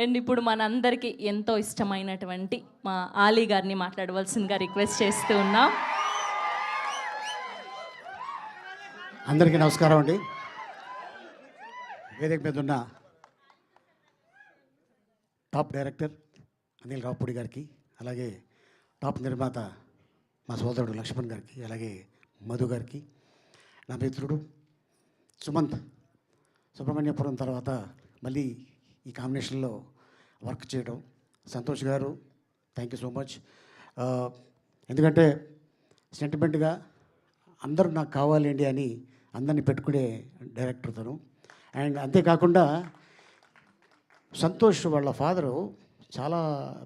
And ఇప్పుడు మనందరికీ ఎంతో ఇష్టమైనటువంటి మా ఆలీ గారిని మాట్లాడవలసిందిగా రిక్వెస్ట్ చేస్తూ ఉన్నాం. అందరికీ నమస్కారం అండి. వేదిక మీద ఉన్న టాప్ డైరెక్టర్ అనిల్ రావుపూడి గారికి, అలాగే టాప్ నిర్మాత మా సోదరుడు లక్ష్మణ్ గారికి, అలాగే మధు గారికి, నా మిత్రుడు సుమంత్, సుబ్రహ్మణ్యపురం తర్వాత మళ్ళీ ఈ కాంబినేషన్లో వర్క్ చేయడం, సంతోష్ గారు థ్యాంక్ యూ సో మచ్. ఎందుకంటే సెంటిమెంట్గా అందరూ నాకు కావాలండి అని అందరినీ పెట్టుకునే డైరెక్టర్ తను. అండ్ అంతేకాకుండా సంతోష్ వాళ్ళ ఫాదరు చాలా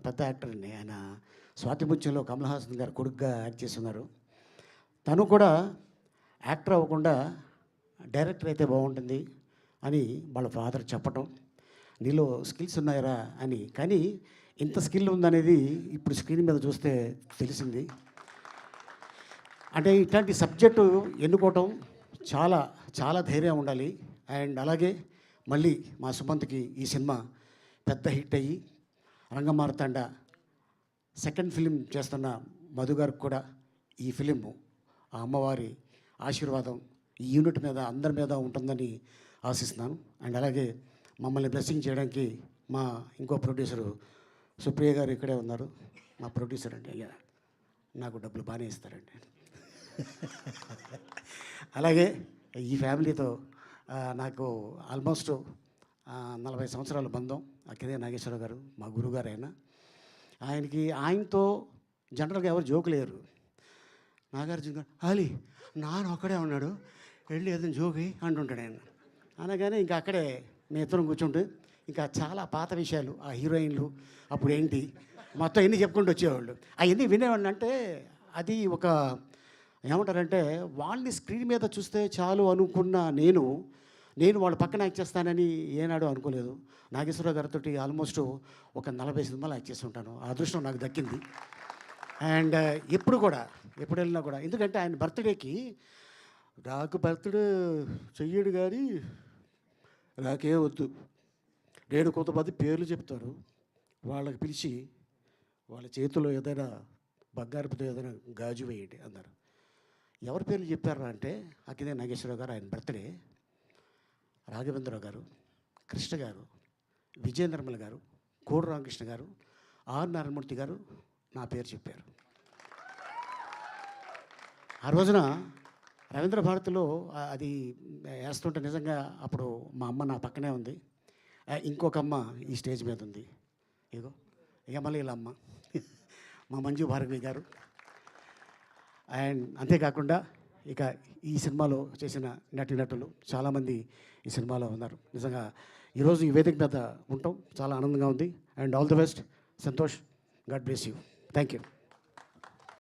పెద్ద యాక్టర్ అండి. ఆయన స్వాతిముత్యంలో కమల్ హాసన్ గారు కొడుకుగా యాక్ట్ చేస్తున్నారు. తను కూడా యాక్టర్ అవ్వకుండా డైరెక్టర్ అయితే బాగుంటుంది అని వాళ్ళ ఫాదర్ చెప్పటం, నీలో స్కిల్స్ ఉన్నాయరా అని. కానీ ఇంత స్కిల్ ఉందనేది ఇప్పుడు స్క్రీన్ మీద చూస్తే తెలిసింది. అంటే ఇట్లాంటి సబ్జెక్టు ఎన్నుకోవటం చాలా చాలా ధైర్యం ఉండాలి. అండ్ అలాగే మళ్ళీ మా సుమంత్కి ఈ సినిమా పెద్ద హిట్ అయ్యి రంగమార్తాండ సెకండ్ ఫిలిం చేస్తున్న మధు గారికి కూడా ఈ ఫిలిం ఆ అమ్మవారి ఆశీర్వాదం ఈ యూనిట్ మీద అందరి మీద ఉంటుందని ఆశిస్తున్నాను. అండ్ అలాగే మమ్మల్ని బ్లెస్సింగ్ చేయడానికి మా ఇంకో ప్రొడ్యూసరు సుప్రియ గారు ఇక్కడే ఉన్నారు. మా ప్రొడ్యూసర్ అండి, అయ్యా నాకు డబ్బులు బాగానే ఇస్తారండి. అలాగే ఈ ఫ్యామిలీతో నాకు ఆల్మోస్ట్ 40 సంవత్సరాల బంధం. అక్కడే నాగేశ్వరరావు గారు మా గురువుగారు. ఆయనతో జనరల్గా ఎవరు జోకు లేరు. నాగార్జున గారు అలీ నాన్న ఒక్కడే ఉన్నాడు, వెళ్ళి ఏదైనా జోకి అంటుంటాడు ఆయన. అనగానే ఇంకా అక్కడే మేము ఇద్దరం కూర్చుంటే ఇంకా చాలా పాత విషయాలు, ఆ హీరోయిన్లు అప్పుడు ఏంటి మొత్తం ఎన్ని చెప్పుకుంటూ వచ్చేవాళ్ళు. అవన్నీ వినేవాడిని. అంటే అది ఒక ఏమంటారంటే వాళ్ళని స్క్రీన్ మీద చూస్తే చాలు అనుకున్న నేను వాళ్ళ పక్కన యాక్ట్ చేస్తానని ఏనాడు అనుకోలేదు. నాగేశ్వరరావు గారితో ఆల్మోస్ట్ ఒక 40 సినిమాలు యాక్ట్ చేస్తుంటాను. ఆ అదృష్టం నాకు దక్కింది. అండ్ ఎప్పుడు వెళ్ళినా కూడా, ఎందుకంటే ఆయన బర్త్డేకి నాకు బర్త్డే చెయ్యడు కానీ నాకే వద్దు, నేను కొంతమంది పేర్లు చెప్తారు, వాళ్ళకి పిలిచి వాళ్ళ చేతిలో ఏదైనా బంగారుతో ఏదైనా గాజు వేయండి అన్నారు. ఎవరి పేర్లు చెప్పారా అంటే అక్కినే నాగేశ్వరరావు గారు, ఆయన బర్త్డే, రాఘవేంద్రరావు గారు, కృష్ణ గారు, విజయ నిర్మల గారు, కోడి రామకృష్ణ గారు, ఆర్ నారాయణమూర్తి గారు నా పేరు చెప్పారు. ఆ రోజున రవీంద్ర భారతిలో అది వేస్తుంటే నిజంగా అప్పుడు మా అమ్మ నా పక్కనే ఉంది, ఇంకొక అమ్మ ఈ స్టేజ్ మీద ఉంది. ఇక మళ్ళీ ఇలా అమ్మ మా మంజు భార్గవి గారు. అండ్ అంతేకాకుండా ఇక ఈ సినిమాలో చేసిన నటీనటులు చాలామంది ఈ సినిమాలో ఉన్నారు. నిజంగా ఈరోజు ఈ వేదిక మీద ఉండటం చాలా ఆనందంగా ఉంది. And all the best Santosh, God bless you. Thank you.